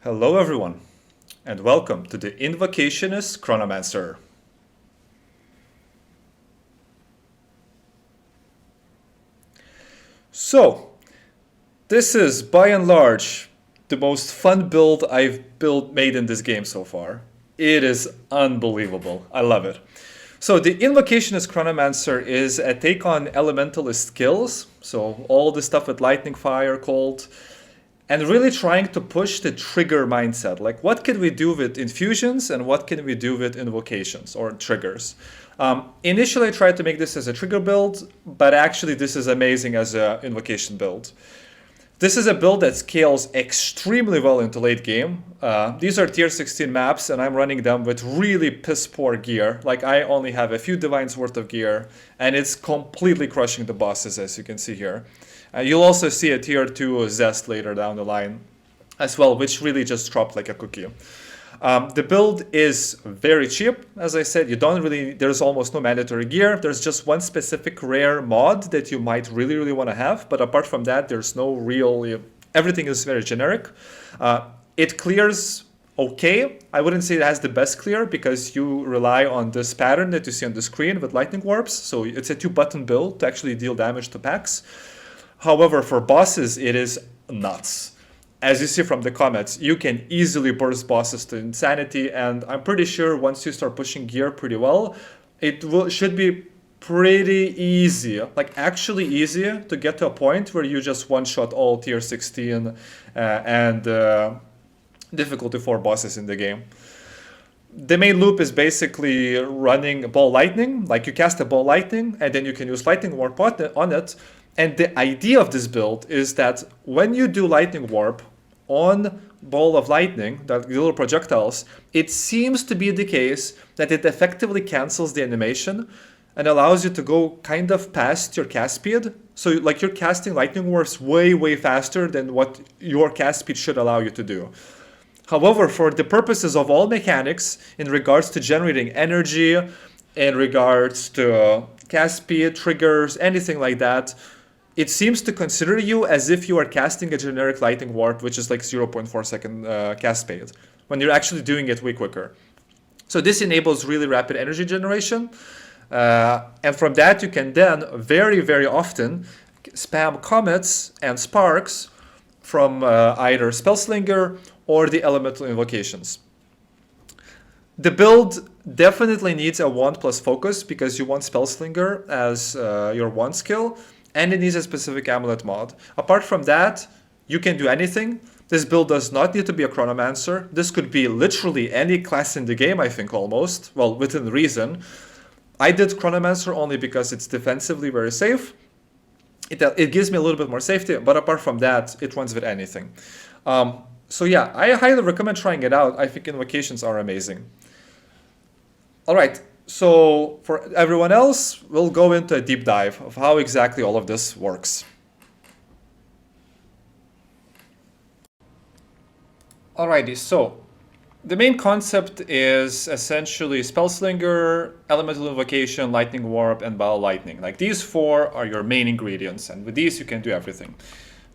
Hello everyone, and welcome to the Invocationist Chronomancer. So, this is by and large the most fun build I've made in this game so far. It is unbelievable. I love it. So the Invocationist Chronomancer is a take on Elementalist skills, so all the stuff with Lightning, Fire, Cold, and really trying to push the trigger mindset. Like, what can we do with infusions and what can we do with invocations or triggers? Initially, I tried to make this as a trigger build, but actually this is amazing as an invocation build. This is a build that scales extremely well into late game. These are tier 16 maps, and I'm running them with really piss poor gear. Like, I only have a few divines worth of gear, and it's completely crushing the bosses, as you can see here. You'll also see a tier 2 Zest later down the line as well, which really just dropped like a cookie. The build is very cheap, as I said. There's almost no mandatory gear. There's just one specific rare mod that you might really want to have, but apart from that, there's no real, everything is very generic. It clears okay. I wouldn't say it has the best clear because you rely on this pattern that you see on the screen with lightning warps, so it's a 2-button build to actually deal damage to packs. However, for bosses, it is nuts. As you see from the comments, you can easily burst bosses to insanity, and I'm pretty sure once you start pushing gear pretty well, should be pretty easy, like actually easy to get to a point where you just one-shot all tier 16 and difficulty 4 bosses in the game. The main loop is basically running ball lightning, like you cast a ball lightning and then you can use lightning warp on it. And the idea of this build is that when you do lightning warp on ball of lightning, that little projectiles, it seems to be the case that it effectively cancels the animation and allows you to go kind of past your cast speed. So like you're casting lightning warps way faster than what your cast speed should allow you to do. However, for the purposes of all mechanics, in regards to generating energy, in regards to cast speed, triggers, anything like that, it seems to consider you as if you are casting a generic lightning warp, which is like 0.4 second cast speed, when you're actually doing it way quicker. So this enables really rapid energy generation. And from that, you can then very often spam comets and sparks from either Spellslinger or the elemental invocations. The build definitely needs a wand plus focus because you want Spellslinger as your wand skill, and it needs a specific amulet mod. Apart from that, you can do anything. This build does not need to be a Chronomancer. This could be literally any class in the game, I think, almost. Well, within reason. I did Chronomancer only because it's defensively very safe. It gives me a little bit more safety, but apart from that, it runs with anything. So yeah, I highly recommend trying it out. I think invocations are amazing. All right. So for everyone else, we'll go into a deep dive of how exactly all of this works. Alrighty, so the main concept is essentially Spellslinger, Elemental Invocation, Lightning Warp, and Ball Lightning. Like, these 4 are your main ingredients, and with these you can do everything.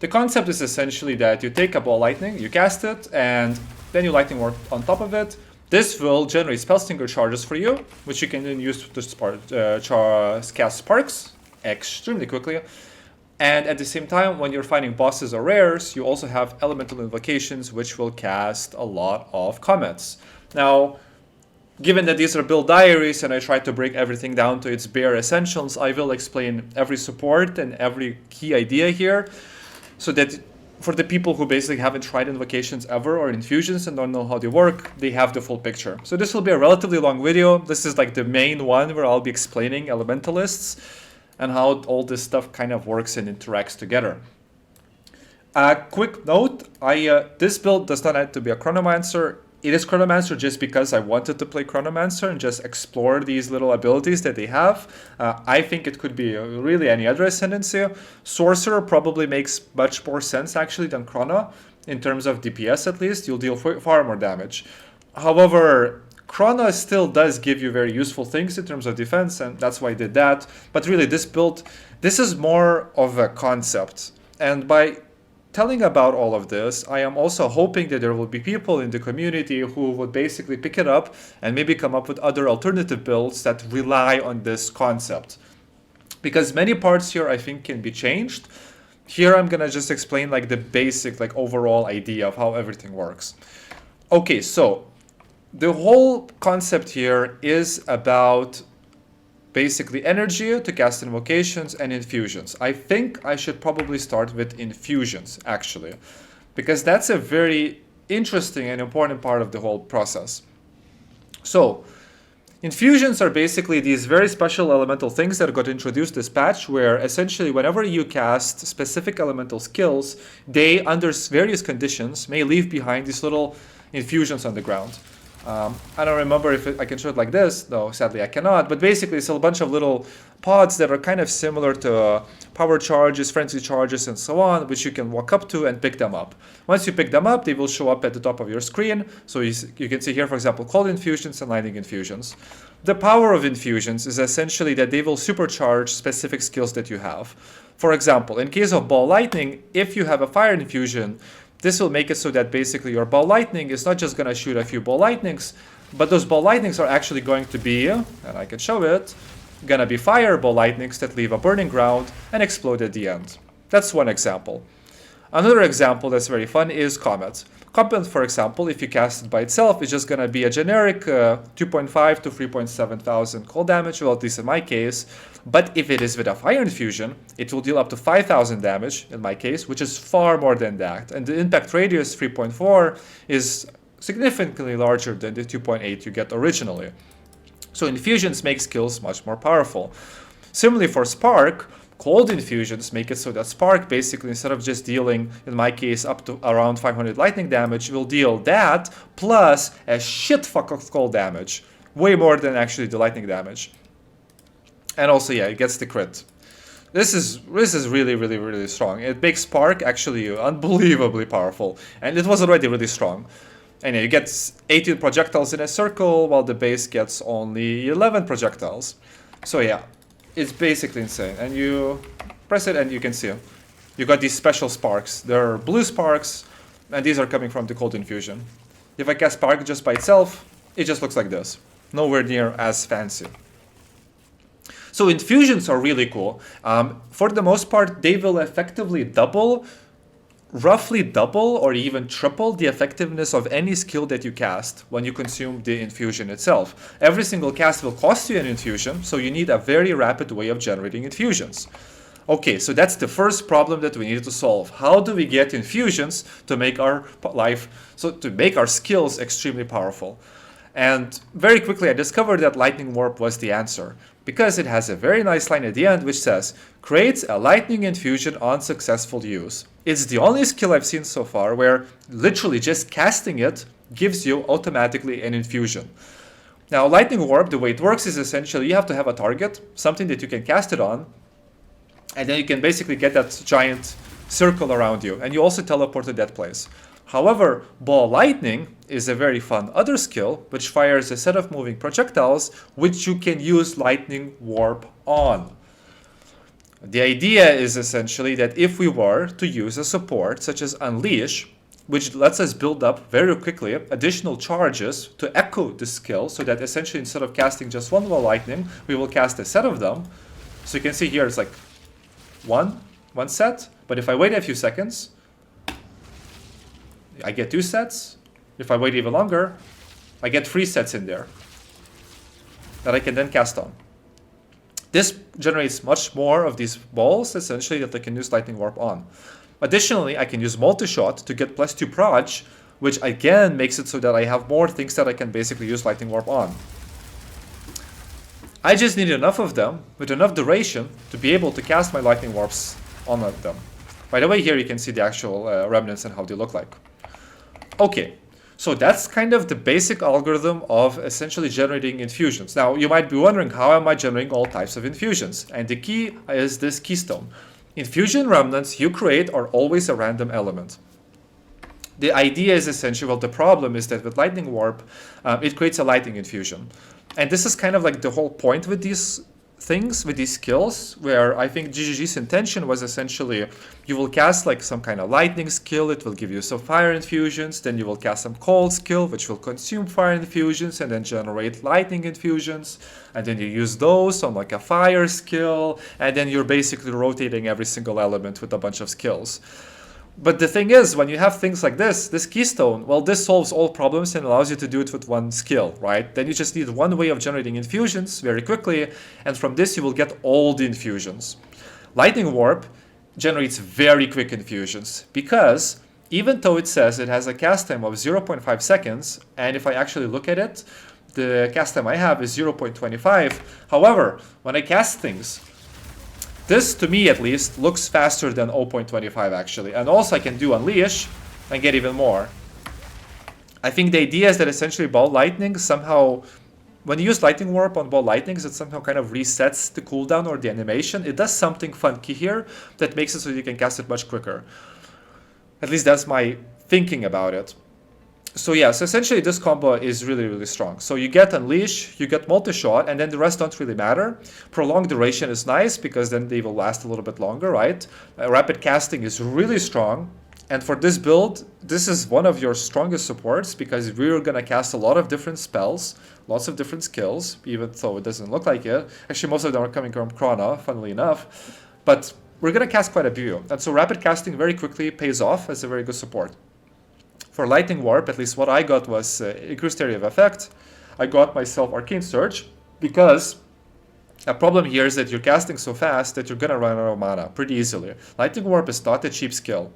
The concept is essentially that you take a Ball Lightning, you cast it, and then you Lightning Warp on top of it. This will generate Spellslinger charges for you, which you can then use to cast sparks extremely quickly. And at the same time, when you're fighting bosses or rares, you also have elemental invocations, which will cast a lot of comets. Now, given that these are build diaries and I try to break everything down to its bare essentials, I will explain every support and every key idea here, so that for the people who basically haven't tried invocations ever or infusions and don't know how they work, they have the full picture. So this will be a relatively long video. This is like the main one where I'll be explaining elementalists and how all this stuff kind of works and interacts together. Quick note, this build does not have to be a Chronomancer. It is Chronomancer just because I wanted to play Chronomancer and just explore these little abilities that they have. I think it could be really any other ascendancy. Sorcerer probably makes much more sense actually than Chrono. In terms of DPS at least, you'll deal far more damage. However, Chrono still does give you very useful things in terms of defense, and that's why I did that. But really, this build, this is more of a concept. And by telling about all of this, I am also hoping that there will be people in the community who would basically pick it up and maybe come up with other alternative builds that rely on this concept. Because many parts here I think can be changed. Here I'm gonna just explain like the basic like overall idea of how everything works. Okay, so the whole concept here is about basically energy to cast invocations and infusions. I think I should probably start with infusions actually, because that's a very interesting and important part of the whole process. So infusions are basically these very special elemental things that got introduced this patch, where essentially whenever you cast specific elemental skills, they under various conditions may leave behind these little infusions on the ground. I don't remember if I can show it like this. No, sadly I cannot. But basically it's a bunch of little pods that are kind of similar to power charges, frenzy charges, and so on, which you can walk up to and pick them up. Once you pick them up, they will show up at the top of your screen. So you can see here, for example, cold infusions and lightning infusions. The power of infusions is essentially that they will supercharge specific skills that you have. For example, in case of ball lightning, if you have a fire infusion, this will make it so that basically your ball lightning is not just going to shoot a few ball lightnings, but those ball lightnings are actually going to be, and I can show it, going to be fire ball lightnings that leave a burning ground and explode at the end. That's one example. Another example that's very fun is Comet. Comet, for example, if you cast it by itself, is just going to be a generic 2.5 to 3.7 thousand cold damage, well, at least in my case. But if it is with a fire infusion, it will deal up to 5,000 damage, in my case, which is far more than that. And the impact radius 3.4 is significantly larger than the 2.8 you get originally. So infusions make skills much more powerful. Similarly for Spark, cold infusions make it so that Spark basically, instead of just dealing, in my case, up to around 500 lightning damage, will deal that plus a shit fuck of cold damage. Way more than actually the lightning damage. And also, yeah, it gets the crit. This is really, really, really strong. It makes Spark actually unbelievably powerful. And it was already really strong. And you get 18 projectiles in a circle, while the base gets only 11 projectiles. So yeah, it's basically insane. And you press it and you can see you got these special sparks. There are blue sparks, and these are coming from the cold infusion. If I cast Spark just by itself, it just looks like this. Nowhere near as fancy. So infusions are really cool. For the most part, they will effectively roughly double or even triple the effectiveness of any skill that you cast when you consume the infusion itself. Every single cast will cost you an infusion, so you need a very rapid way of generating infusions. Okay, so that's the first problem that we needed to solve. How do we get infusions to make our to make our skills extremely powerful? And very quickly I discovered that Lightning Warp was the answer, because it has a very nice line at the end which says, creates a lightning infusion on successful use. It's the only skill I've seen so far where literally just casting it gives you automatically an infusion. Now Lightning Warp, the way it works is essentially you have to have a target, something that you can cast it on, and then you can basically get that giant circle around you, and you also teleport to that place. However, Ball Lightning is a very fun other skill which fires a set of moving projectiles which you can use Lightning Warp on. The idea is essentially that if we were to use a support such as Unleash, which lets us build up very quickly additional charges to echo the skill, so that essentially instead of casting just one Ball Lightning, we will cast a set of them. So you can see here it's like one set, but if I wait a few seconds, I get 2 sets. If I wait even longer, I get 3 sets in there that I can then cast on. This generates much more of these balls, essentially, that I can use Lightning Warp on. Additionally, I can use Multi-Shot to get +2 proj, which again makes it so that I have more things that I can basically use Lightning Warp on. I just need enough of them, with enough duration, to be able to cast my Lightning Warps on them. By the way, here you can see the actual remnants and how they look like. Okay, so that's kind of the basic algorithm of essentially generating infusions. Now, you might be wondering, how am I generating all types of infusions? And the key is this keystone. Infusion remnants you create are always a random element. The idea is essentially, well, the problem is that with Lightning Warp, it creates a lightning infusion. And this is kind of like the whole point with these things with these skills where I think GGG's intention was essentially you will cast like some kind of lightning skill, it will give you some fire infusions, then you will cast some cold skill which will consume fire infusions and then generate lightning infusions, and then you use those on like a fire skill, and then you're basically rotating every single element with a bunch of skills. But the thing is, when you have things like this keystone, well, this solves all problems and allows you to do it with one skill, right? Then you just need one way of generating infusions very quickly, and from this you will get all the infusions. Lightning Warp generates very quick infusions because even though it says it has a cast time of 0.5 seconds, and if I actually look at it, the cast time I have is 0.25. However, when I cast things, this, to me at least, looks faster than 0.25 actually. And also I can do Unleash and get even more. I think the idea is that essentially Ball Lightning somehow, when you use Lightning Warp on Ball Lightnings, it somehow kind of resets the cooldown or the animation. It does something funky here that makes it so you can cast it much quicker. At least that's my thinking about it. So yeah, so essentially this combo is really, really strong. So you get Unleash, you get Multi-Shot, and then the rest don't really matter. Prolonged Duration is nice because then they will last a little bit longer, right? Rapid Casting is really strong. And for this build, this is one of your strongest supports because we're going to cast a lot of different spells, lots of different skills, even though it doesn't look like it. Actually, most of them are coming from Chrono, funnily enough. But we're going to cast quite a few. And so Rapid Casting very quickly pays off as a very good support. For Lightning Warp, at least what I got was Increased Area of Effect. I got myself Arcane Surge because a problem here is that you're casting so fast that you're going to run out of mana pretty easily. Lightning Warp is not a cheap skill.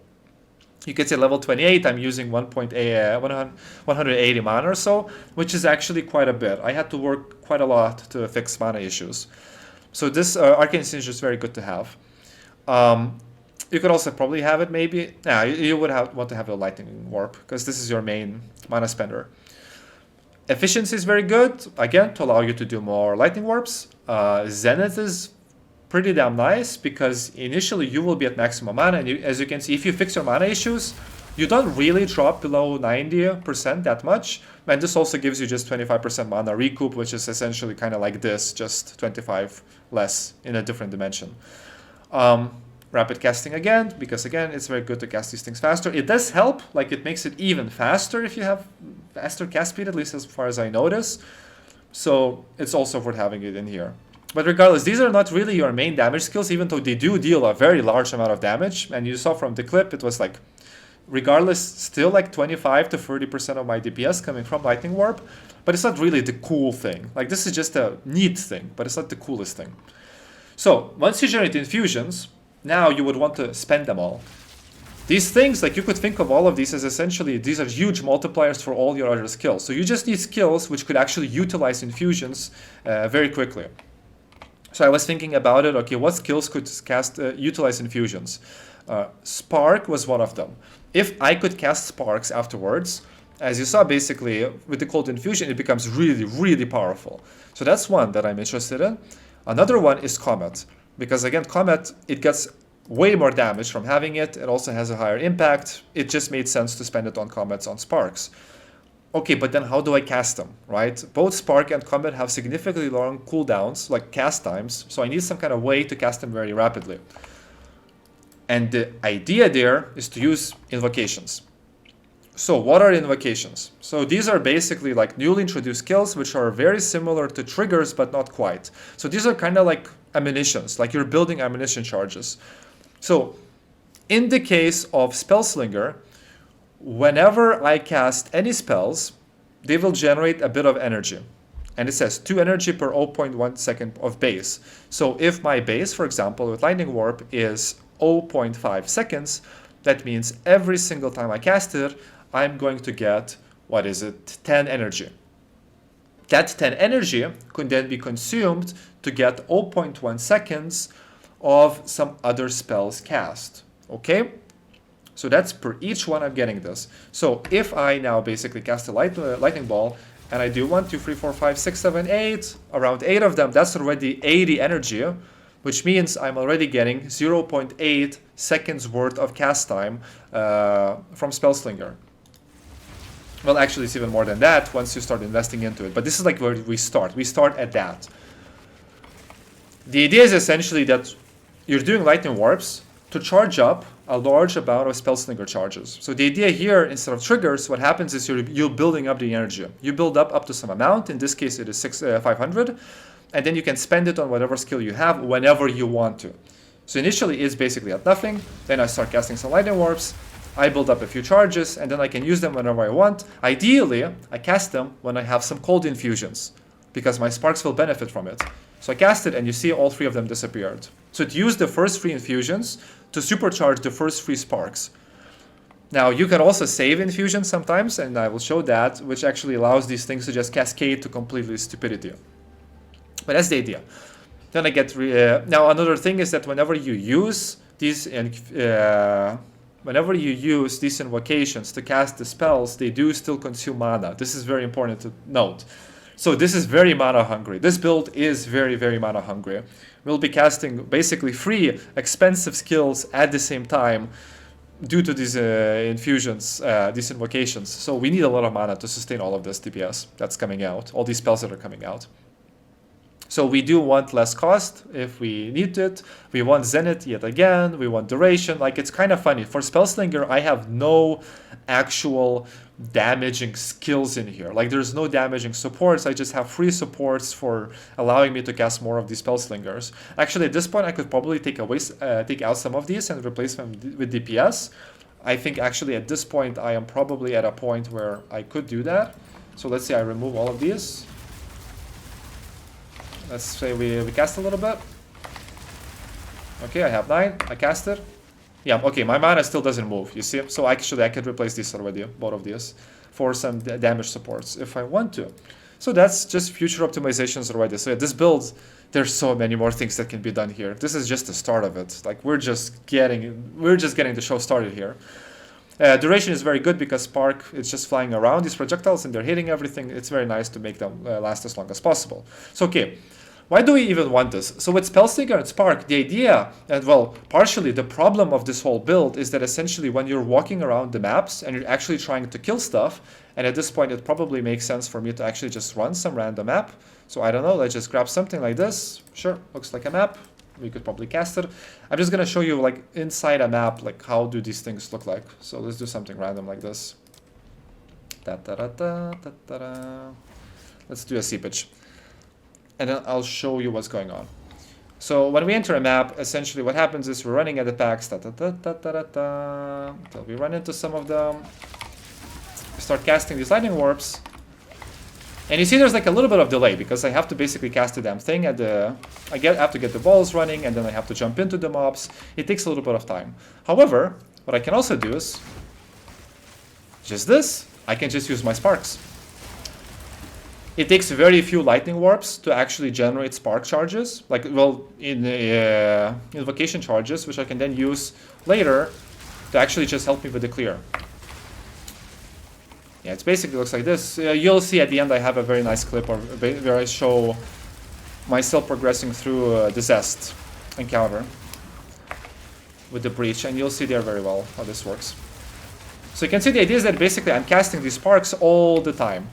You can say level 28, I'm using 180 mana or so, which is actually quite a bit. I had to work quite a lot to fix mana issues. So this Arcane Surge is very good to have. You could also probably have it maybe. Yeah, you would want to have a Lightning Warp because this is your main mana spender. Efficiency is very good, again, to allow you to do more Lightning Warps. Zenith is pretty damn nice because initially you will be at maximum mana, and as you can see, if you fix your mana issues, you don't really drop below 90% that much, and this also gives you just 25% mana recoup, which is essentially kind of like this, just 25 less in a different dimension. Rapid Casting again, because again, it's very good to cast these things faster. It does help, like it makes it even faster if you have faster cast speed, at least as far as I notice. So it's also worth having it in here. But regardless, these are not really your main damage skills, even though they do deal a very large amount of damage. And you saw from the clip, it was like, regardless, still like 25 to 30% of my DPS coming from Lightning Warp. But it's not really the cool thing. Like this is just a neat thing, but it's not the coolest thing. So once you generate infusions, now you would want to spend them all. These things, like you could think of all of these as essentially, these are huge multipliers for all your other skills. So you just need skills which could actually utilize infusions very quickly. So I was thinking about it, okay, what skills could utilize infusions? Spark was one of them. If I could cast Sparks afterwards, as you saw basically with the Cold Infusion, it becomes really, really powerful. So that's one that I'm interested in. Another one is Comet. Because again, Comet, it gets way more damage from having it. It also has a higher impact. It just made sense to spend it on Comets, on Sparks. Okay, but then how do I cast them, right? Both Spark and Comet have significantly long cooldowns, like cast times. So I need some kind of way to cast them very rapidly. And the idea there is to use invocations. So what are invocations? So these are basically like newly introduced skills which are very similar to triggers but not quite. So these are kind of like ammunitions, like you're building ammunition charges. So in the case of Spellslinger, whenever I cast any spells, they will generate a bit of energy. And it says 2 energy per 0.1 second of base. So if my base, for example, with Lightning Warp is 0.5 seconds, that means every single time I cast it, I'm going to get, 10 energy. That 10 energy could then be consumed to get 0.1 seconds of some other spells cast. Okay? So that's per each one I'm getting this. So if I now basically cast a lightning ball, and I do 1, 2, 3, 4, 5, 6, 7, 8, around 8 of them, that's already 80 energy, which means I'm already getting 0.8 seconds worth of cast time from Spellslinger. Well, actually, it's even more than that once you start investing into it. But this is like where we start. We start at that. The idea is essentially that you're doing lightning warps to charge up a large amount of Spellslinger charges. So the idea here, instead of triggers, what happens is you're building up the energy. You build up to some amount. In this case, it is 500. And then you can spend it on whatever skill you have whenever you want to. So initially, it's basically at nothing. Then I start casting some lightning warps. I build up a few charges, and then I can use them whenever I want. Ideally, I cast them when I have some cold infusions, because my sparks will benefit from it. So I cast it, and you see all 3 of them disappeared. So it used the first 3 infusions to supercharge the first 3 sparks. Now, you can also save infusions sometimes, and I will show that, which actually allows these things to just cascade to completely stupidity. But that's the idea. Then I get... now, another thing is that whenever you use these invocations to cast the spells, they do still consume mana. This is very important to note. So this is very mana hungry. This build is very, very mana hungry. We'll be casting basically 3 expensive skills at the same time due to these infusions, these invocations. So we need a lot of mana to sustain all of this DPS that's coming out, all these spells that are coming out. So we do want less cost if we need it. We want Zenith yet again. We want duration. Like, it's kind of funny. For Spellslinger, I have no actual damaging skills in here. Like, there's no damaging supports. I just have free supports for allowing me to cast more of these Spellslingers. Actually, at this point, I could probably take out some of these and replace them with DPS. I think actually at this point, I am probably at a point where I could do that. So let's say I remove all of these. Let's say we cast a little bit. Okay, I have 9. I cast it. Yeah, okay, my mana still doesn't move, you see? So actually I could replace these already, both of these, for some damage supports if I want to. So that's just future optimizations already. So yeah, this build, there's so many more things that can be done here. This is just the start of it. Like, we're just getting the show started here. Duration is very good because Spark is just flying around these projectiles and they're hitting everything. It's very nice to make them last as long as possible. So okay, why do we even want this? So with Spellslinger and Spark, the idea, and well, partially the problem of this whole build is that essentially when you're walking around the maps and you're actually trying to kill stuff, and at this point it probably makes sense for me to actually just run some random map. So I don't know, let's just grab something like this. Sure, looks like a map. We could probably cast it. I'm just gonna show you, like, inside a map, like, how do these things look like. So let's do something random like this. Let's do a seepage. And then I'll show you what's going on. So when we enter a map, essentially what happens is we're running at the packs, until we run into some of them. We start casting these lightning warps. And you see there's like a little bit of delay because I have to basically cast the damn thing at the... I have to get the balls running and then I have to jump into the mobs. It takes a little bit of time. However, what I can also do is just this. I can just use my sparks. It takes very few lightning warps to actually generate spark charges, like, well, in invocation charges, which I can then use later to actually just help me with the clear. Yeah, it basically looks like this. You'll see at the end I have a very nice clip where I show myself progressing through the Zest encounter with the breach, and you'll see there very well how this works. So you can see the idea is that basically I'm casting these sparks all the time.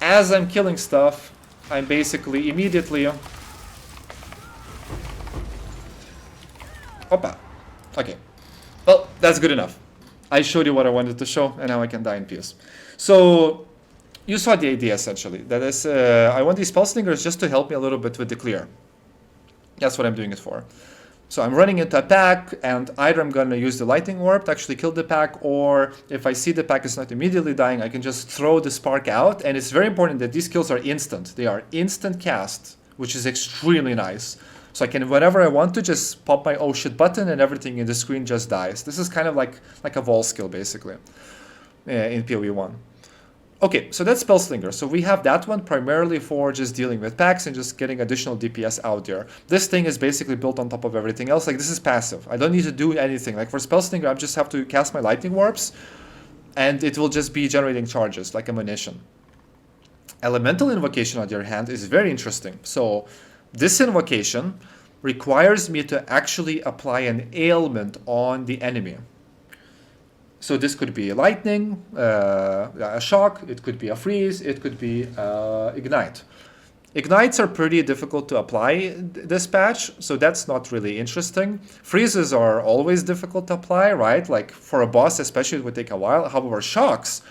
As I'm killing stuff, I'm basically immediately... Opa. Okay. Well, that's good enough. I showed you what I wanted to show, and now I can die in peace. So, you saw the idea, essentially. That is, I want these Spellslingers just to help me a little bit with the clear. That's what I'm doing it for. So I'm running into a pack, and either I'm going to use the Lightning Warp to actually kill the pack, or if I see the pack is not immediately dying, I can just throw the Spark out. And it's very important that these kills are instant. They are instant cast, which is extremely nice. So I can, whenever I want to, just pop my oh shit button and everything in the screen just dies. This is kind of like a wall skill, basically, in PoE1. Okay, so that's Spellslinger. So we have that one primarily for just dealing with packs and just getting additional DPS out there. This thing is basically built on top of everything else. Like, this is passive. I don't need to do anything. Like, for Spellslinger, I just have to cast my Lightning Warps, and it will just be generating charges, like ammunition. Elemental Invocation, on the other hand, is very interesting. So this invocation requires me to actually apply an ailment on the enemy. So this could be lightning, a shock, it could be a freeze, it could be ignite. Ignites are pretty difficult to apply this patch, so that's not really interesting. Freezes are always difficult to apply, right? Like for a boss especially, it would take a while. However, shocks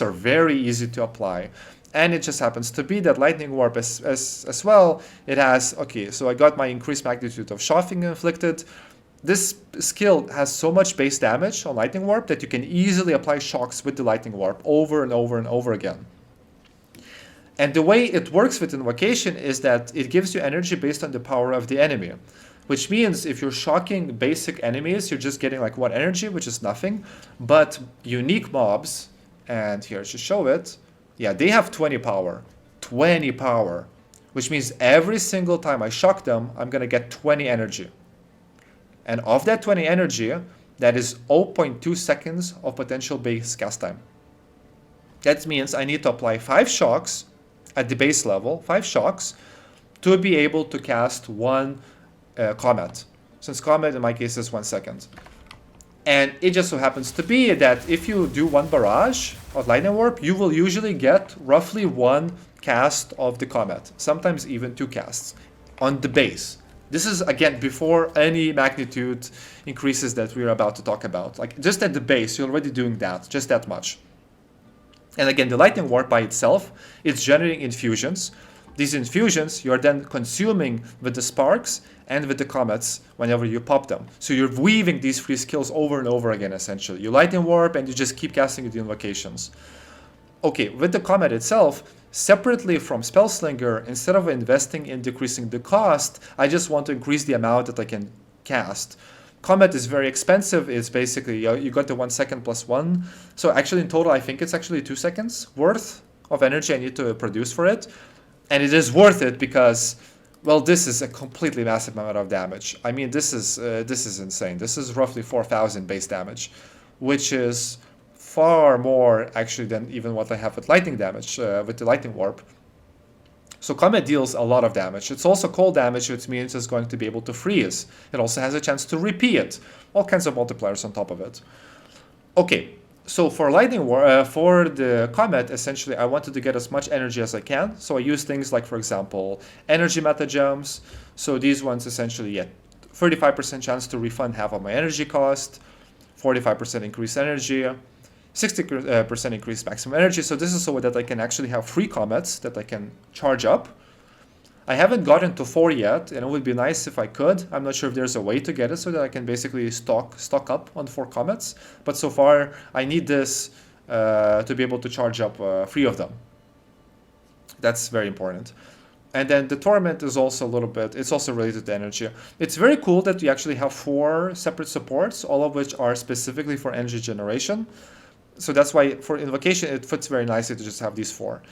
are very easy to apply. And it just happens to be that Lightning Warp as well, it has, okay, so I got my increased magnitude of shocking inflicted. This skill has so much base damage on Lightning Warp that you can easily apply shocks with the Lightning Warp over and over and over again. And the way it works with Invocation is that it gives you energy based on the power of the enemy. Which means if you're shocking basic enemies, you're just getting like 1 energy, which is nothing. But unique mobs, and here to show it, yeah, they have 20 power. 20 power. Which means every single time I shock them, I'm going to get 20 energy. And of that 20 energy, that is 0.2 seconds of potential base cast time. That means I need to apply 5 shocks at the base level, 5 shocks, to be able to cast 1 comet. Since comet in my case is 1 second. And it just so happens to be that if you do 1 barrage of Lightning Warp, you will usually get roughly 1 cast of the comet, sometimes even 2 casts on the base. This is, again, before any magnitude increases that we're about to talk about. Like, just at the base, you're already doing that, just that much. And again, the Lightning Warp by itself, it's generating infusions. These infusions, you're then consuming with the sparks and with the comets whenever you pop them. So you're weaving these free skills over and over again, essentially. You Lightning Warp and you just keep casting the invocations. Okay, with the comet itself, separately from Spellslinger, instead of investing in decreasing the cost, I just want to increase the amount that I can cast. Comet is very expensive. It's basically, you got the 1 second plus 1. So actually in total, I think it's actually 2 seconds worth of energy I need to produce for it. And it is worth it because, well, this is a completely massive amount of damage. I mean, this is insane. This is roughly 4,000 base damage, which is far more actually than even what I have with lightning damage, with the Lightning Warp. So Comet deals a lot of damage. It's also cold damage, which means it's going to be able to freeze. It also has a chance to repeat. All kinds of multipliers on top of it. Okay, so for for the Comet, essentially, I wanted to get as much energy as I can. So I use things like, for example, energy meta gems. So these ones essentially get 35% chance to refund half of my energy cost, 45% increased energy, 60% increased maximum energy. So this is so that I can actually have 3 comets that I can charge up. I haven't gotten to 4 yet, and it would be nice if I could. I'm not sure if there's a way to get it so that I can basically stock up on 4 comets. But so far, I need this to be able to charge up 3 of them. That's very important. And then the Torment is also a little bit, it's also related to energy. It's very cool that we actually have 4 separate supports, all of which are specifically for energy generation. So that's why for Invocation, it fits very nicely to just have these 4.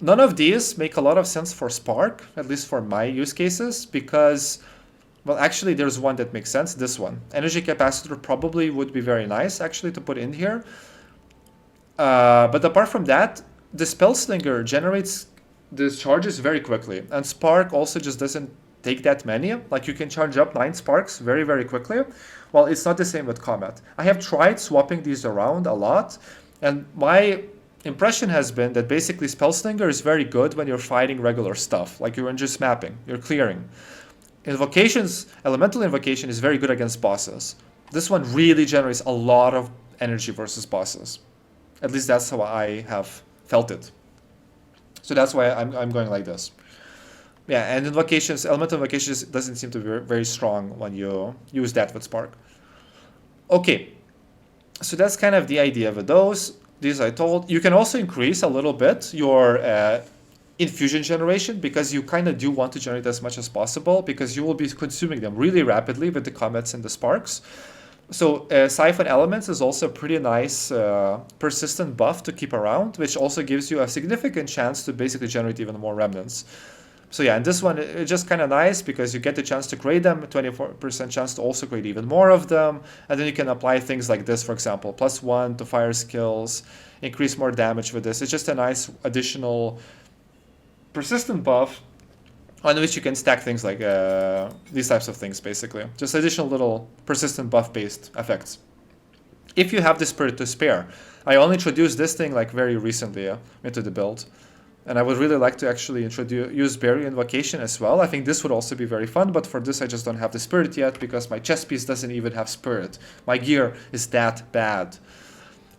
None of these make a lot of sense for Spark, at least for my use cases, because, well, actually there's one that makes sense, this one. Energy Capacitor probably would be very nice, actually, to put in here. But apart from that, the Spellslinger generates the charges very quickly, and Spark also just doesn't take that many. Like, you can charge up 9 sparks very, very quickly. Well, it's not the same with Comet. I have tried swapping these around a lot, and my impression has been that basically Spellslinger is very good when you're fighting regular stuff, like you're just mapping, you're clearing. Elemental Invocation is very good against bosses. This one really generates a lot of energy versus bosses. At least that's how I have felt it. So that's why I'm going like this. Yeah, and Elemental Invocations doesn't seem to be very strong when you use that with Spark. Okay, so that's kind of the idea with those. These I told. You can also increase a little bit your infusion generation, because you kind of do want to generate as much as possible, because you will be consuming them really rapidly with the comets and the sparks. So Siphon Elements is also a pretty nice persistent buff to keep around, which also gives you a significant chance to basically generate even more remnants. So yeah, and this one, it's just kind of nice because you get the chance to create them, 24% chance to also create even more of them. And then you can apply things like this, for example, +1 to fire skills, increase more damage with this. It's just a nice additional persistent buff on which you can stack things like these types of things, basically. Just additional little persistent buff-based effects. If you have the Spirit to spare. I only introduced this thing like very recently into the build. And I would really like to actually use Barrier Invocation as well. I think this would also be very fun, but for this I just don't have the Spirit yet because my chess piece doesn't even have Spirit. My gear is that bad.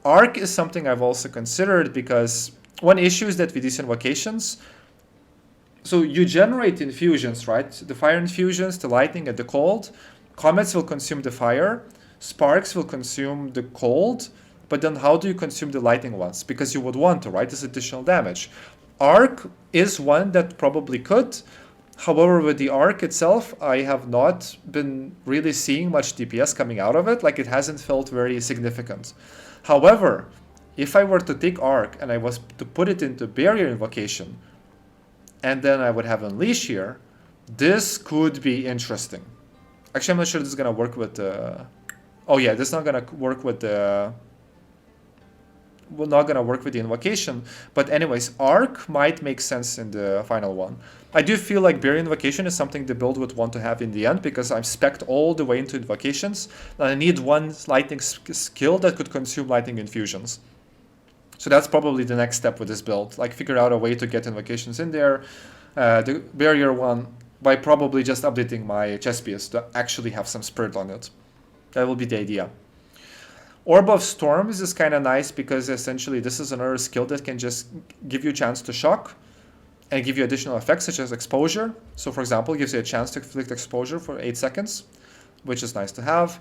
Arc is something I've also considered because one issue is that with these invocations, so you generate infusions, right? The fire infusions, the lightning and the cold. Comets will consume the fire. Sparks will consume the cold. But then how do you consume the lightning ones? Because you would want to, right? This additional damage. Arc is one that probably could. However, with the Arc itself, I have not been really seeing much DPS coming out of it. Like, it hasn't felt very significant. However, if I were to take Arc and I was to put it into Barrier Invocation, and then I would have Unleash here, this could be interesting. Actually, I'm not sure this is going to work with the... Oh yeah, this is not going to work with the... Well, not going to work with the invocation. But anyways, Arc might make sense in the final one. I do feel like Barrier Invocation is something the build would want to have in the end because I'm spec'd all the way into invocations. And I need one lightning skill that could consume lightning infusions. So that's probably the next step with this build. Like, figure out a way to get invocations in there. The Barrier one, by probably just updating my chess piece to actually have some spirit on it. That will be the idea. Orb of Storms is kind of nice because essentially this is another skill that can just give you a chance to shock and give you additional effects such as exposure. So for example, it gives you a chance to inflict exposure for 8 seconds, which is nice to have.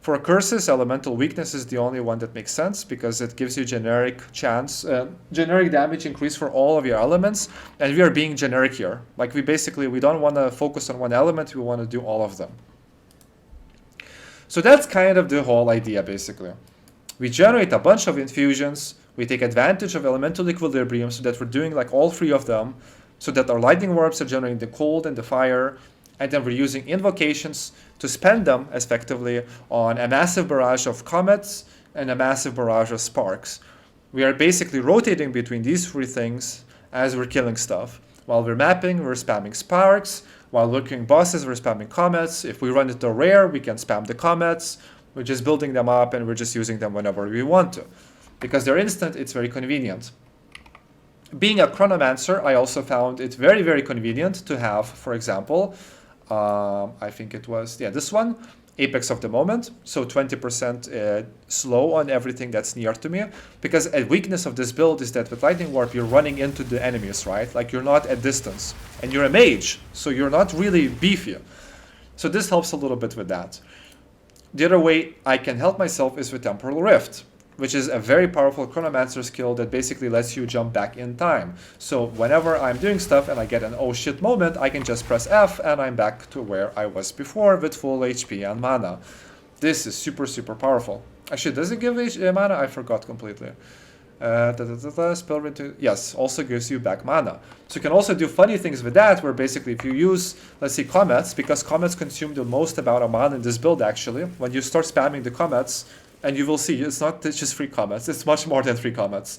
For curses, Elemental Weakness is the only one that makes sense because it gives you generic generic damage increase for all of your elements, and we are being generic here. Like, we don't want to focus on one element, we want to do all of them. So that's kind of the whole idea, basically. We generate a bunch of infusions, we take advantage of elemental equilibrium so that we're doing like all 3 of them, so that our lightning warps are generating the cold and the fire, and then we're using invocations to spend them effectively on a massive barrage of comets and a massive barrage of sparks. We are basically rotating between these 3 things as we're killing stuff. While we're mapping, we're spamming sparks. While looking bosses, we're spamming comets. If we run into rare, we can spam the comets. We're just building them up and we're just using them whenever we want to. Because they're instant, it's very convenient. Being a Chronomancer, I also found it very, very convenient to have, for example, I think it was, this one, Apex of the Moment. So 20% slow on everything that's near to me. Because a weakness of this build is that with Lightning Warp, you're running into the enemies, right? Like, you're not at distance. And you're a mage, so you're not really beefy. So this helps a little bit with that. The other way I can help myself is with Temporal Rift, which is a very powerful Chronomancer skill that basically lets you jump back in time. So whenever I'm doing stuff and I get an oh shit moment, I can just press F and I'm back to where I was before with full HP and mana. This is super, super powerful. Actually, does it give mana? I forgot completely. Spell into, yes, also gives you back mana. So you can also do funny things with that, where basically if you use, let's say, comets, because comets consume the most amount of mana in this build actually, when you start spamming the comets, and you will see it's not just 3 comets, it's much more than 3 comets.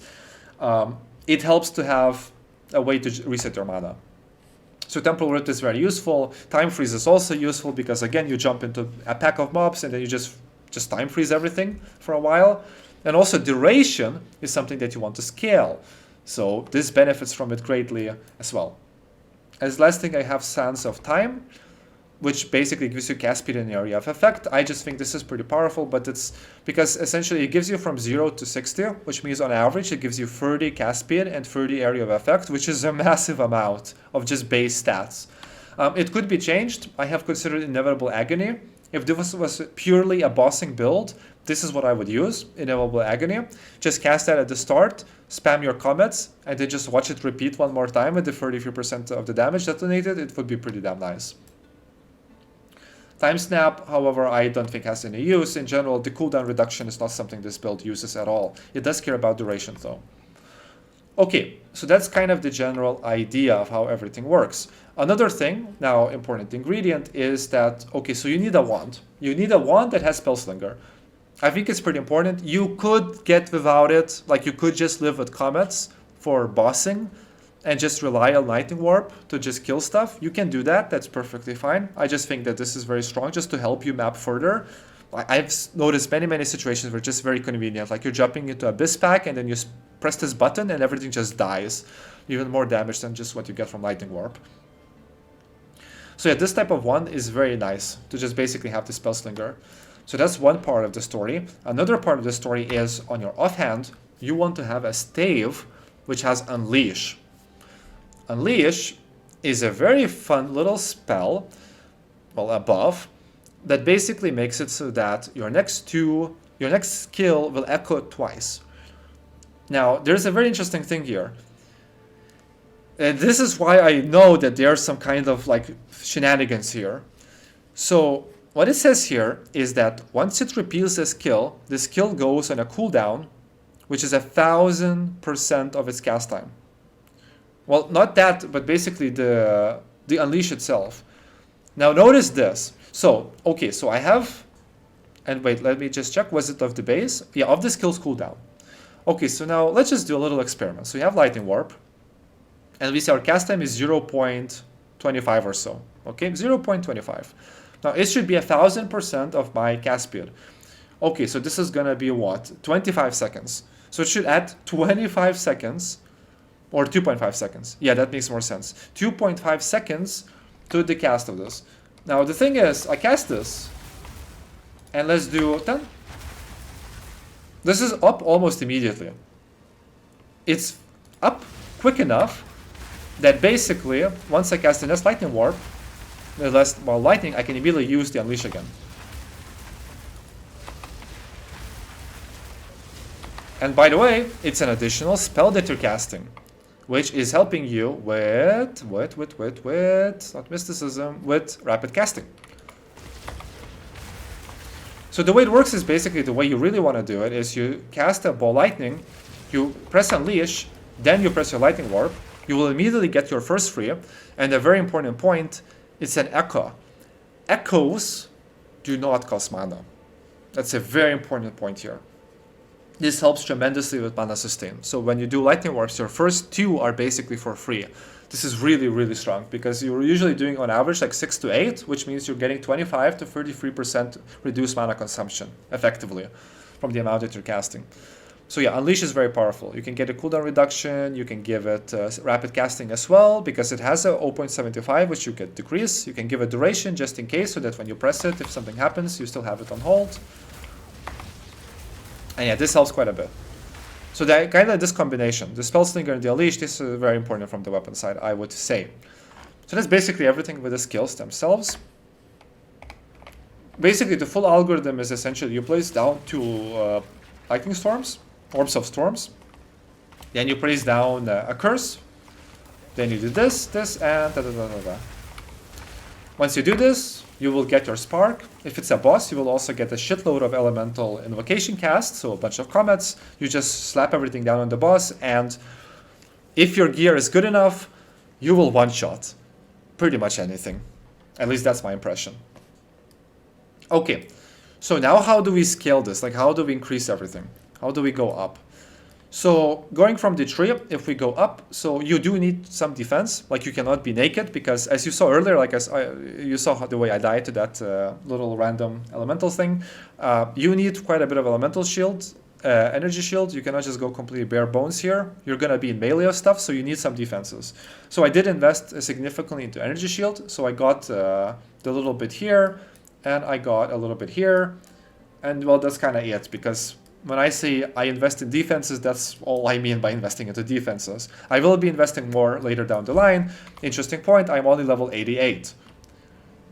It helps to have a way to reset your mana. So Temporal Rift is very useful. Time Freeze is also useful because, again, you jump into a pack of mobs and then you just time freeze everything for a while. And also Duration is something that you want to scale. So this benefits from it greatly as well. As last thing, I have Sands of Time, which basically gives you cast speed in the area of effect. I just think this is pretty powerful, but it's because essentially it gives you from 0 to 60, which means on average it gives you 30 cast speed and 30 area of effect, which is a massive amount of just base stats. It could be changed. I have considered Inevitable Agony. If this was purely a bossing build, this is what I would use, Inevitable Agony. Just cast that at the start, spam your comets, and then just watch it repeat one more time with the 33% of the damage detonated. It would be pretty damn nice. Time Snap, however, I don't think has any use. In general, the cooldown reduction is not something this build uses at all. It does care about duration though. Okay, so that's kind of the general idea of how everything works. Another thing, now important ingredient, is that, okay, so you need a wand. You need a wand that has Spellslinger. I think it's pretty important. You could get without it, like you could just live with comets for bossing, and just rely on Lightning Warp to just kill stuff. You can do that, that's perfectly fine. I just think that this is very strong just to help you map further. I've noticed many situations where it's just very convenient. Like you're jumping into Abyss pack and then you press this button and everything just dies. Even more damage than just what you get from Lightning Warp. So yeah, this type of one is very nice to just basically have the Spell Slinger. So that's one part of the story. Another part of the story is on your offhand, you want to have a stave which has Unleash. Unleash is a very fun little spell, well, a buff, that basically makes it so that your next skill will echo twice. Now, there's a very interesting thing here. And this is why I know that there's some kind of like shenanigans here. So what it says here is that once it repeals the skill goes on a cooldown, which is 1000% of its cast time. Well, not that, but basically the Unleash itself. Now notice this. So, okay, so I have, and wait, let me just check, was it of the base? Yeah, of the skill's cooldown. Okay, so now let's just do a little experiment. So we have Lightning Warp, and we see our cast time is 0.25 or so. Okay, 0.25. Now it should be 1000% of my cast speed. Okay, so this is gonna be what? 25 seconds. So it should add 25 seconds, or 2.5 seconds. Yeah, that makes more sense. 2.5 seconds to the cast of this. Now the thing is, I cast this, and let's do 10. This is up almost immediately. It's up quick enough that basically, once I cast the next Lightning Warp, while lightning, I can immediately use the Unleash again. And by the way, it's an additional spell that you're casting, which is helping you with not mysticism, with rapid casting. So the way it works is basically the way you really want to do it is you cast a ball lightning, you press Unleash, then you press your Lightning Warp, you will immediately get your first free, and a very important point, it's an echo. Echoes do not cost mana. That's a very important point here. This helps tremendously with mana sustain. So when you do Lightning Warps, your first two are basically for free. This is really strong because you're usually doing on average like 6 to 8, which means you're getting 25 to 33% reduced mana consumption effectively from the amount that you're casting. So yeah, Unleash is very powerful. You can get a cooldown reduction, you can give it rapid casting as well, because it has a 0.75, which you can decrease. You can give it duration just in case, so that when you press it, if something happens, you still have it on hold. And yeah, this helps quite a bit. So that kind of this combination, the Spell Slinger and the Unleash, this is very important from the weapon side, I would say. So that's basically everything with the skills themselves. Basically, the full algorithm is essentially you place down 2 Lightning Storms, Orbs of Storms. Then you place down a Curse. Then you do this, and da-da-da-da-da. Once you do this, you will get your Spark. If it's a boss, you will also get a shitload of Elemental Invocation cast, so a bunch of comets. You just slap everything down on the boss, and if your gear is good enough, you will one-shot pretty much anything. At least that's my impression. Okay, so now how do we scale this? Like, how do we increase everything? How do we go up? So going from the tree, if we go up, so you do need some defense. Like you cannot be naked because, as you saw earlier, like you saw the way I died to that little random elemental thing. You need quite a bit of elemental shield, energy shield. You cannot just go completely bare bones here. You're gonna be in melee stuff, so you need some defenses. So I did invest significantly into energy shield. So I got the little bit here, and I got a little bit here, and well, that's kind of it because. When I say I invest in defenses, that's all I mean by investing into defenses. I will be investing more later down the line. Interesting point, I'm only level 88.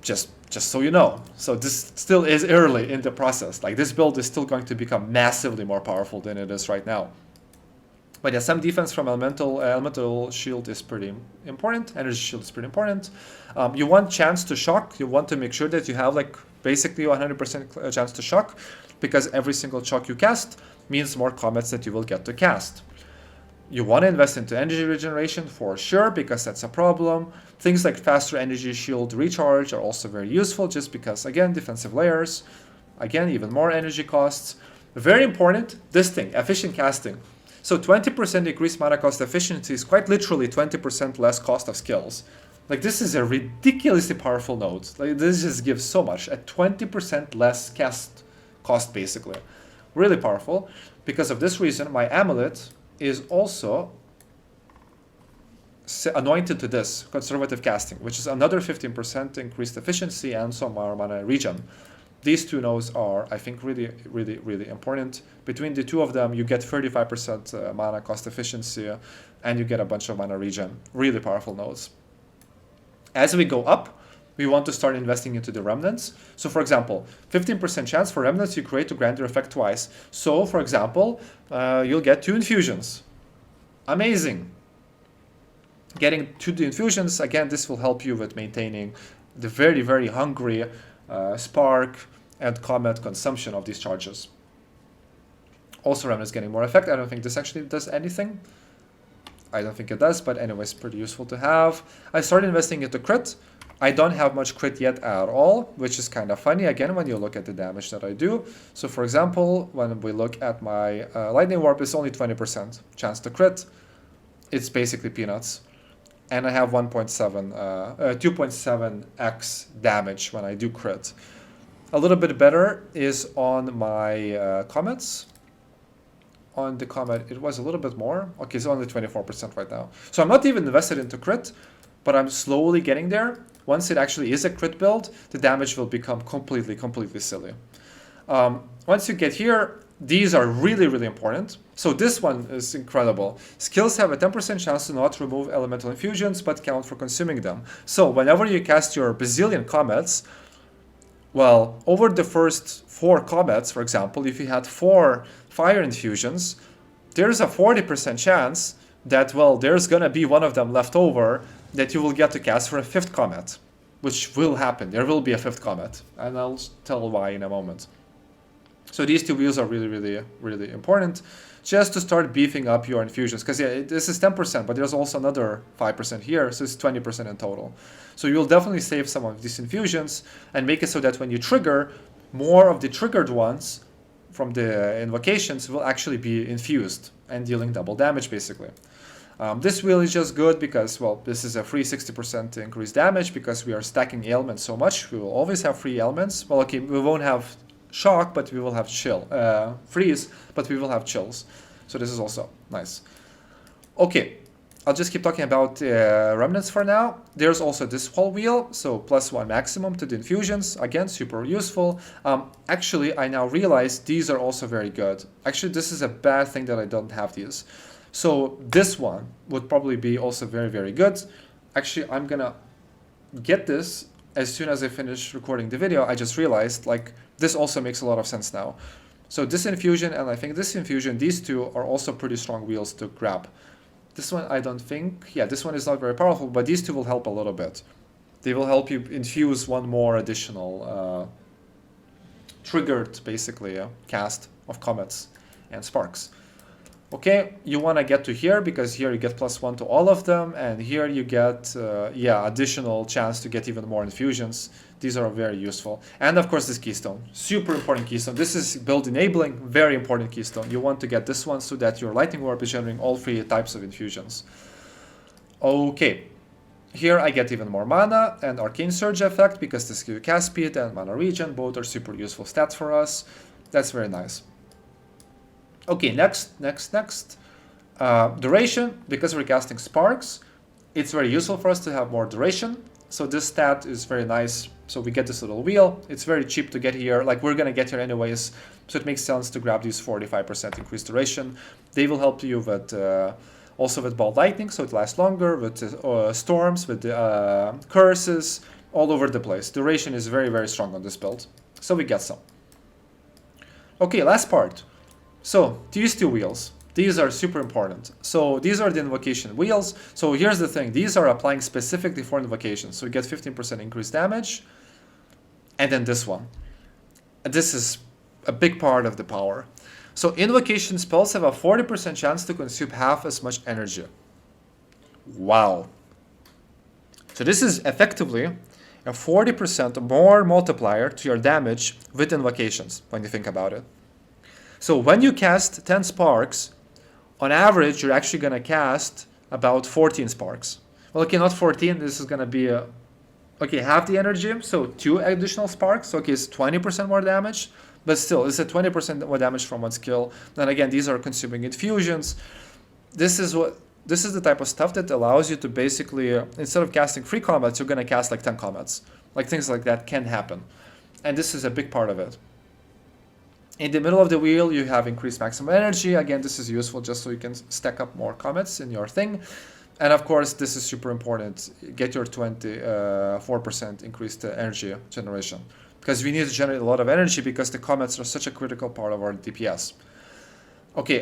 Just so you know. So this still is early in the process. Like this build is still going to become massively more powerful than it is right now. But yeah, some defense from elemental shield is pretty important. Energy shield is pretty important. You want chance to shock. You want to make sure that you have like basically 100% chance to shock, because every single shock you cast means more comets that you will get to cast. You want to invest into energy regeneration for sure, because that's a problem. Things like faster energy shield recharge are also very useful, just because, again, defensive layers, again, even more energy costs. Very important, this thing, efficient casting. So 20% increased mana cost efficiency is quite literally 20% less cost of skills. Like this is a ridiculously powerful node. Like this just gives so much, at 20% less cast cost basically. Really powerful. Because of this reason, my amulet is also anointed to this conservative casting, which is another 15% increased efficiency and some more mana regen. These two nodes are, I think, really, really, really important. Between the two of them, you get 35% mana cost efficiency, and you get a bunch of mana regen. Really powerful nodes. As we go up, we want to start investing into the remnants. So for example, 15% chance for remnants you create to grant their effect twice. So for example, you'll get 2 infusions. Amazing. Getting 2 infusions, again, this will help you with maintaining the very, very hungry spark and comet consumption of these charges. Also, remnants getting more effect. I don't think this actually does anything. I don't think it does, but anyways, pretty useful to have. I started investing into crit. I don't have much crit yet at all, which is kind of funny, again, when you look at the damage that I do. So for example, when we look at my lightning warp, it's only 20% chance to crit. It's basically peanuts. And I have 2.7x damage when I do crit. A little bit better is on my comets. On the comet, it was a little bit more. Okay, it's only 24% right now. So I'm not even invested into crit, but I'm slowly getting there. Once it actually is a crit build, the damage will become completely silly. Once you get here, these are really, really important. So this one is incredible. Skills have a 10% chance to not remove elemental infusions, but count for consuming them. So whenever you cast your bazillion comets, well, over the first 4 comets, for example, if you had 4 fire infusions, there's a 40% chance that, well, there's gonna be one of them left over that you will get to cast for a 5th comet, which will happen. There will be a 5th comet, and I'll tell why in a moment. So these 2 wheels are really, really, really important just to start beefing up your infusions. Because yeah, this is 10%, but there's also another 5% here, so it's 20% in total. So you'll definitely save some of these infusions and make it so that when you trigger, more of the triggered ones from the invocations will actually be infused and dealing double damage, basically. This wheel is just good because, well, this is a free 60% increased damage because we are stacking ailments so much. We will always have free ailments. Well, okay, we won't have shock, but we will have chill. Freeze, but we will have chills. So this is also nice. Okay, I'll just keep talking about remnants for now. There's also this whole wheel, so +1 maximum to the infusions. Again, super useful. Actually, I now realize these are also very good. Actually, this is a bad thing that I don't have these. So this one would probably be also very, very good. Actually, I'm gonna get this as soon as I finish recording the video. I just realized, like, this also makes a lot of sense now. So this infusion and I think this infusion, these two are also pretty strong wheels to grab. This one, I don't think, yeah, this one is not very powerful, but these two will help a little bit. They will help you infuse one more additional triggered, basically, cast of comets and sparks. Okay, you want to get to here because here you get +1 to all of them, and here you get, additional chance to get even more infusions. These are very useful. And of course this keystone, super important keystone. This is build enabling, very important keystone. You want to get this one so that your lightning warp is generating all 3 types of infusions. Okay, here I get even more mana and arcane surge effect because this gives you cast speed and mana regen. Both are super useful stats for us. That's very nice. Okay, next. Duration, because we're casting sparks, it's very useful for us to have more duration. So this stat is very nice. So we get this little wheel. It's very cheap to get here. Like, we're gonna get here anyways. So it makes sense to grab these 45% increased duration. They will help you with also with ball lightning, so it lasts longer, with storms, with curses, all over the place. Duration is very, very strong on this build. So we get some. Okay, last part. So these 2 wheels, these are super important. So these are the invocation wheels. So here's the thing, these are applying specifically for invocations. So you get 15% increased damage. And then this one. And this is a big part of the power. So invocation spells have a 40% chance to consume half as much energy. Wow. So this is effectively a 40% more multiplier to your damage with invocations, when you think about it. So when you cast 10 sparks, on average, you're actually going to cast about 14 sparks. Well, okay, not 14. This is going to be, okay, half the energy. So 2 additional sparks. Okay, it's 20% more damage. But still, it's a 20% more damage from one skill. Then again, these are consuming infusions. This is the type of stuff that allows you to basically, instead of casting 3 combats, you're going to cast like 10 combats. Like things like that can happen. And this is a big part of it. In the middle of the wheel, you have increased maximum energy. Again, this is useful just so you can stack up more combats in your thing. And of course, this is super important. Get your 24% increased energy generation. Because we need to generate a lot of energy because the combats are such a critical part of our DPS. Okay,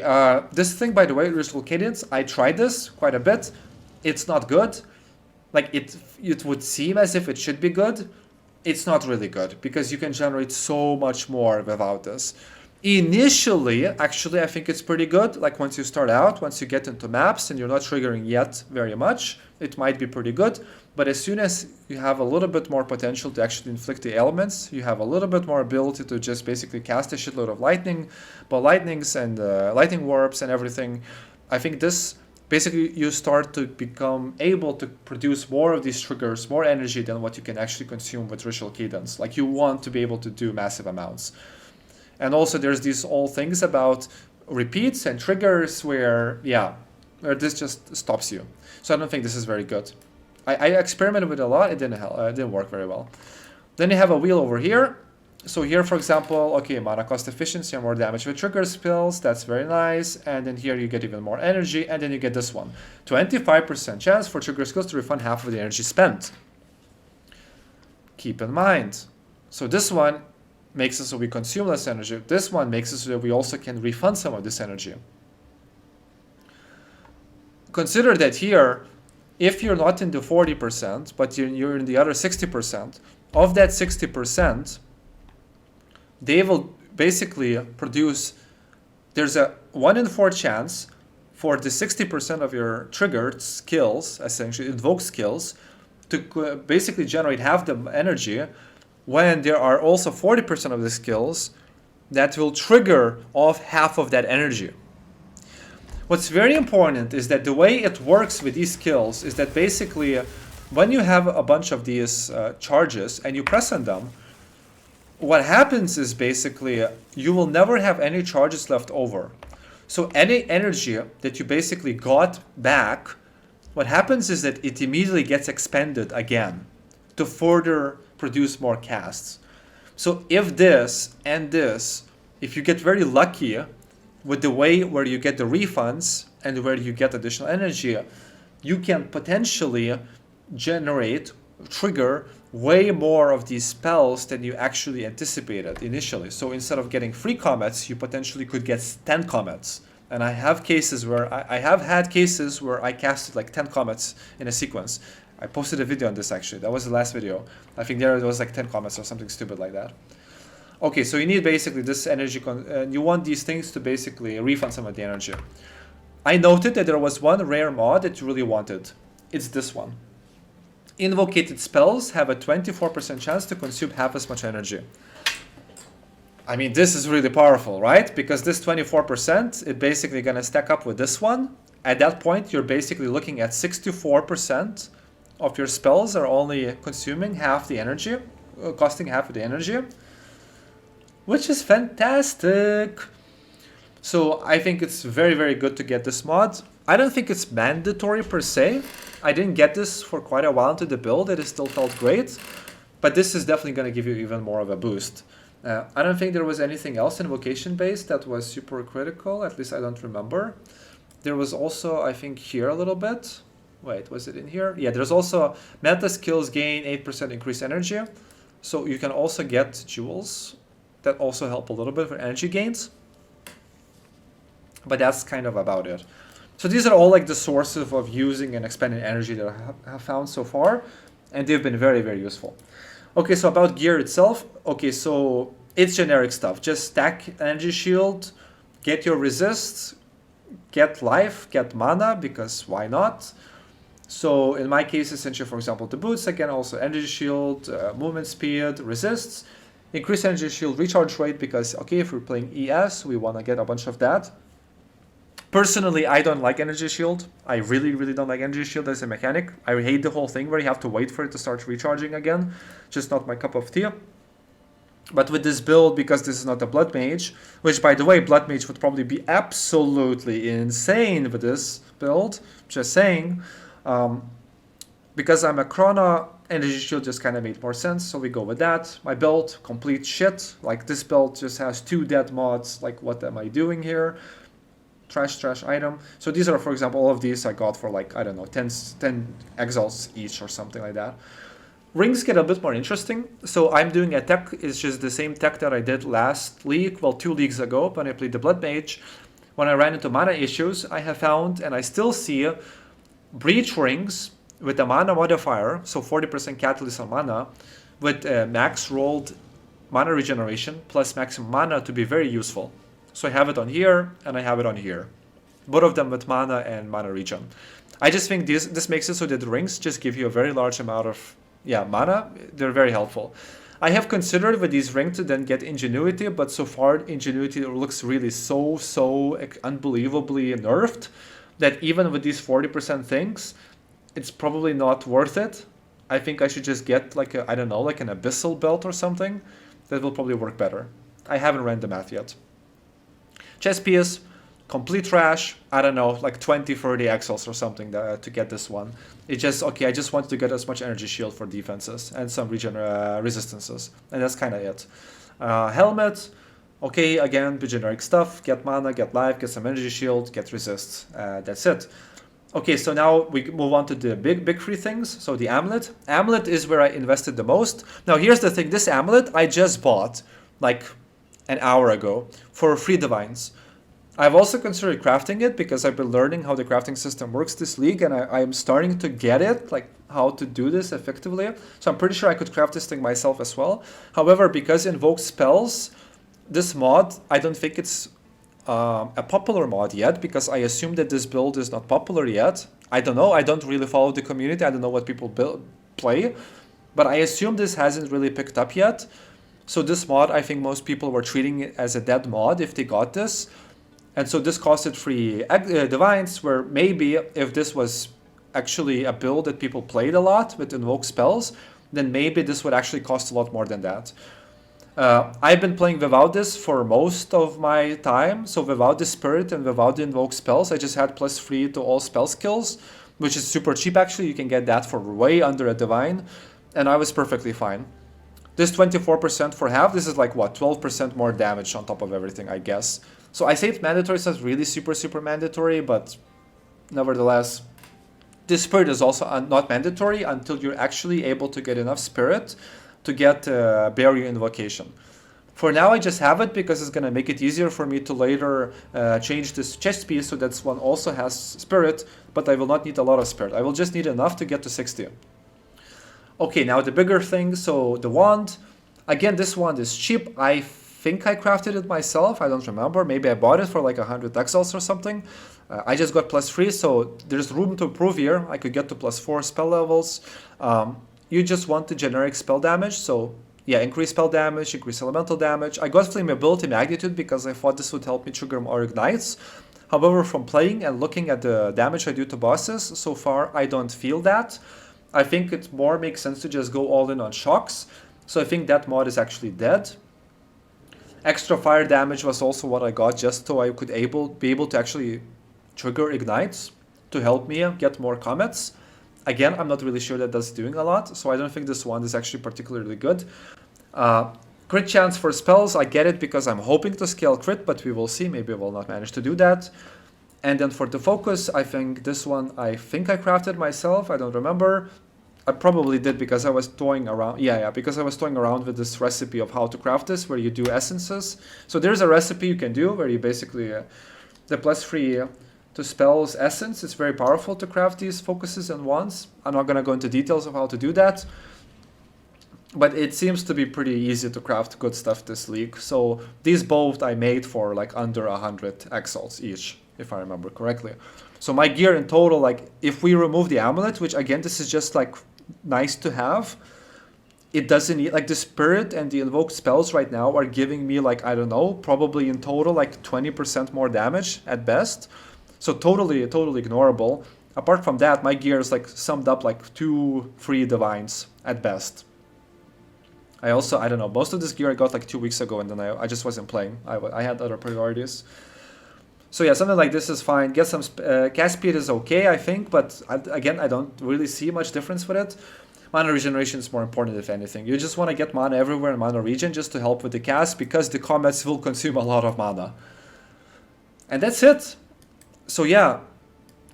this thing, by the way, Ritual Cadence, I tried this quite a bit. It's not good. Like, it would seem as if it should be good. It's not really good because you can generate so much more without this. Initially, actually, I think it's pretty good. Like once you start out, once you get into maps and you're not triggering yet very much, it might be pretty good. But as soon as you have a little bit more potential to actually inflict the elements, you have a little bit more ability to just basically cast a shitload of lightning, but lightnings and lightning warps and everything. I think this basically you start to become able to produce more of these triggers, more energy than what you can actually consume with Ritual Cadence. Like you want to be able to do massive amounts. And also there's these all things about repeats and triggers where this just stops you. So I don't think this is very good. I experimented with it a lot, it didn't work very well. Then you have a wheel over here. So here, for example, okay, mana cost efficiency and more damage with trigger spells, that's very nice. And then here you get even more energy, and then you get this one. 25% chance for trigger skills to refund half of the energy spent. Keep in mind. So this one makes it so we consume less energy. This one makes it so that we also can refund some of this energy. Consider that here, if you're not in the 40%, but you're in the other 60%, of that 60%, they will basically produce, there's a 1 in 4 chance for the 60% of your triggered skills, essentially invoked skills, to basically generate half the energy, when there are also 40% of the skills that will trigger off half of that energy. What's very important is that the way it works with these skills is that basically when you have a bunch of these charges and you press on them, what happens is basically you will never have any charges left over. So any energy that you basically got back, what happens is that it immediately gets expended again to further produce more casts. So if this and this, if you get very lucky with the way where you get the refunds and where you get additional energy, you can potentially trigger way more of these spells than you actually anticipated initially. So instead of getting 3 combats, you potentially could get 10 combats. And I have cases where I have had cases where I casted like 10 combats in a sequence. I posted a video on this actually. That was the last video. I think there was like 10 combats or something stupid like that. Okay, so you need basically this energy, you want these things to basically refund some of the energy. I noted that there was one rare mod that you really wanted. It's this one. Invocated spells have a 24% chance to consume half as much energy. I mean, this is really powerful, right? Because this 24%, it's basically going to stack up with this one. At that point, you're basically looking at 64% of your spells are only consuming half the energy, costing half of the energy, which is fantastic. So I think it's very, very good to get this mod. I don't think it's mandatory per se. I didn't get this for quite a while into the build. It still felt great, but this is definitely going to give you even more of a boost. I don't think there was anything else invocation based that was super critical. At least I don't remember. There was also, I think, here a little bit. Wait, was it in here? Yeah, there's also meta skills gain 8% increased energy. So you can also get jewels that also help a little bit for energy gains. But that's kind of about it. So these are all like the sources of using and expending energy that I have found so far. And they've been very, very useful. Okay, so about gear itself. Okay, so it's generic stuff. Just stack energy shield, get your resist, get life, get mana, because why not? So in my case, essentially, for example, the boots, again, also energy shield, movement speed, resists, increase energy shield recharge rate, because, okay, if we're playing ES, we want to get a bunch of that. Personally, I don't like energy shield. I really, really don't like energy shield as a mechanic. I hate the whole thing where you have to wait for it to start recharging again. Just not my cup of tea. But with this build, because this is not a Blood Mage, which by the way, Blood Mage would probably be absolutely insane with this build, just saying, because I'm a Chrono, Energy Shield just kind of made more sense, so we go with that. My build, complete shit. Like, this build just has 2 dead mods. Like, what am I doing here? Trash item. So these are, for example, all of these I got for like, I don't know, 10 exiles each or something like that. Rings get a bit more interesting. So I'm doing a tech, it's just the same tech that I did last league, well, 2 leagues ago when I played the Blood Mage. When I ran into mana issues, I have found, and I still see, breach rings with a mana modifier, so 40% catalyst on mana, with max rolled mana regeneration plus maximum mana to be very useful. So I have it on here, and I have it on here. Both of them with mana and mana regen. I just think this makes it so that the rings just give you a very large amount of mana. They're very helpful. I have considered with these rings to then get Ingenuity, but so far Ingenuity looks really so unbelievably nerfed that even with these 40% things, it's probably not worth it. I think I should just get like a, I don't know, like an Abyssal belt or something. That will probably work better. I haven't ran the math yet. Chess piece, complete trash. I don't know, like 20, 30 exiles or something to get this one. It just, okay, I just wanted to get as much energy shield for defenses and some resistances. And that's kind of it. Helmet, okay, again, the generic stuff. Get mana, get life, get some energy shield, get resist. That's it. Okay, so now we move on to the big 3 things. So the amulet. Amulet is where I invested the most. Now here's the thing, this amulet I just bought like an hour ago for 3 divines. I've also considered crafting it because I've been learning how the crafting system works this league, and I am starting to get it, like how to do this effectively. So I'm pretty sure I could craft this thing myself as well. However, because Invoke spells, this mod, I don't think it's a popular mod yet, because I assume that this build is not popular yet. I don't know, I don't really follow the community, I don't know what people play, but I assume this hasn't really picked up yet. So this mod, I think most people were treating it as a dead mod if they got this. And so this costed 3 divines, where maybe if this was actually a build that people played a lot with Invoke spells, then maybe this would actually cost a lot more than that. I've been playing without this for most of my time, so without the Spirit and without the Invoke spells, I just had +3 to all spell skills, which is super cheap actually. You can get that for way under a divine, and I was perfectly fine. This 24% for half, this is like what, 12% more damage on top of everything, I guess. So I say it's mandatory, so it's really super mandatory, but nevertheless, this Spirit is also not mandatory until you're actually able to get enough Spirit to get Barrier Invocation. For now, I just have it because it's going to make it easier for me to later change this chest piece so that one also has Spirit, but I will not need a lot of Spirit. I will just need enough to get to 60. Okay, now the bigger thing, so the wand. Again, this wand is cheap. I think I crafted it myself. I don't remember. Maybe I bought it for like 100 exiles or something. I just got +3, so there's room to improve here. I could get to +4 spell levels. You just want the generic spell damage, so yeah, increase spell damage, increase elemental damage. I got Flammability Magnitude because I thought this would help me trigger more ignites. However, from playing and looking at the damage I do to bosses, so far I don't feel that. I think it more makes sense to just go all in on shocks. So I think that mod is actually dead. Extra fire damage was also what I got just so I could be able to actually trigger ignites to help me get more comets. Again, I'm not really sure that that's doing a lot, so I don't think this one is actually particularly good. Crit chance for spells, I get it because I'm hoping to scale crit, but we will see. Maybe I will not manage to do that. And then for the focus, I think this one, I think I crafted myself. I don't remember. I probably did because I was toying around. Yeah, because I was toying around with this recipe of how to craft this, where you do essences. So there's a recipe you can do where you basically the +3 to spells essence. It's very powerful to craft these focuses and wands. I'm not gonna go into details of how to do that, but it seems to be pretty easy to craft good stuff this league. So these both I made for like under 100 exiles each, if I remember correctly. So my gear in total, like if we remove the amulet, which again, this is just like nice to have, it doesn't need, like the spirit and the invoked spells right now are giving me like, I don't know, probably in total like 20% more damage at best. So totally ignorable. Apart from that, my gear is like summed up like 2-3 divines at best. I also, I don't know, most of this gear I got like 2 weeks ago, and then I just wasn't playing. I had other priorities. So yeah, something like this is fine. Get some cast speed is okay, I think, but again, I don't really see much difference with it. Mana regeneration is more important, if anything. You just want to get mana everywhere in mana regen just to help with the cast, because the combats will consume a lot of mana. And that's it. So yeah,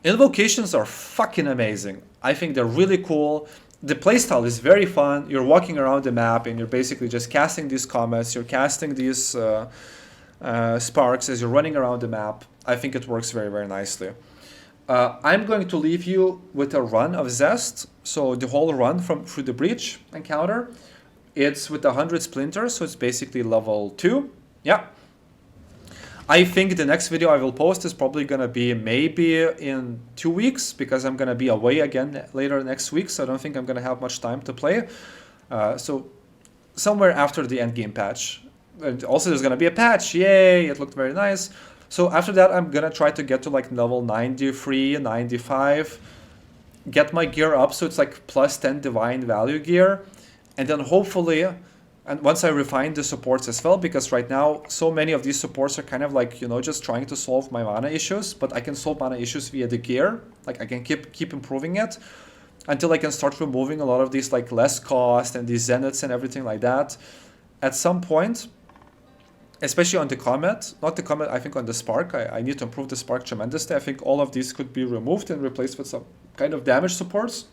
invocations are fucking amazing. I think they're really cool. The playstyle is very fun. You're walking around the map and you're basically just casting these comets. You're casting these sparks as you're running around the map. I think it works very, very nicely. I'm going to leave you with a run of Zest. So the whole run through the Breach encounter. It's with 100 splinters, so it's basically level 2. Yeah. I think the next video I will post is probably going to be maybe in 2 weeks, because I'm going to be away again later next week, so I don't think I'm going to have much time to play. So somewhere after the endgame patch. And also there's going to be a patch, yay, it looked very nice. So after that I'm going to try to get to like level 93, 95, get my gear up so it's like plus 10 divine value gear, and then hopefully... And once I refine the supports as well, because right now so many of these supports are kind of like, you know, just trying to solve my mana issues, but I can solve mana issues via the gear. Like I can keep improving it until I can start removing a lot of these like less cost and these zeniths and everything like that. At some point, especially on the Comet, not the Comet, I think on the Spark, I need to improve the Spark tremendously. I think all of these could be removed and replaced with some kind of damage supports.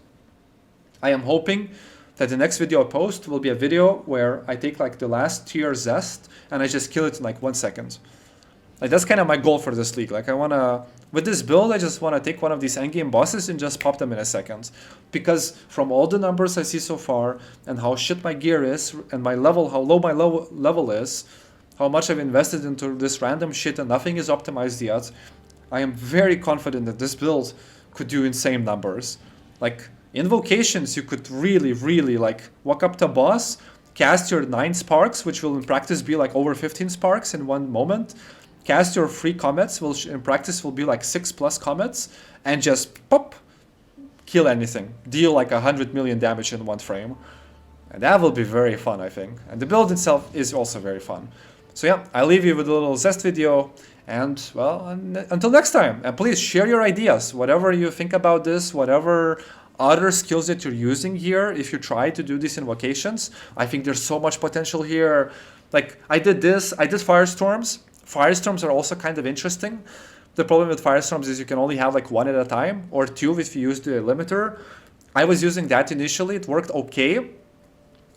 I am hoping that the next video I post will be a video where I take like the last tier Zest and I just kill it in like 1 second. Like that's kind of my goal for this league. Like I want to, with this build, I just want to take one of these endgame bosses and just pop them in a second. Because from all the numbers I see so far and how shit my gear is and my level, how low my level is, how much I've invested into this random shit and nothing is optimized yet, I am very confident that this build could do insane numbers. Like, invocations, you could really like walk up to a boss, cast your 9 sparks, which will in practice be like over 15 sparks in one moment, cast your 3 comets, which in practice will be like 6+ comets, and just pop, kill anything, deal like 100 million damage in one frame. And that will be very fun, I think. And the build itself is also very fun. So yeah, I'll leave you with a little Zest video, and well, until next time. And please share your ideas, whatever you think about this, whatever other skills that you're using here. If you try to do these invocations, I think there's so much potential here. Like I did Firestorms. Firestorms are also kind of interesting. The problem with Firestorms is you can only have like 1 at a time, or 2 if you use the limiter. I was using that initially, it worked okay,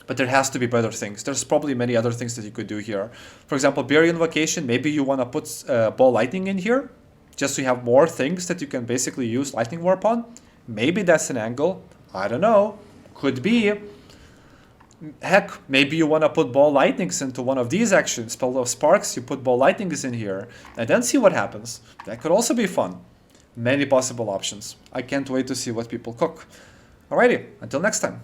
but there has to be better things. There's probably many other things that you could do here. For example, Berry Invocation, maybe you want to put Ball Lightning in here, just so you have more things that you can basically use Lightning Warp on. Maybe that's an angle. I don't know. Could be. Heck, maybe you want to put Ball Lightnings into one of these actions. Spell of Sparks, you put Ball Lightnings in here, and then see what happens. That could also be fun. Many possible options. I can't wait to see what people cook. Alrighty, until next time.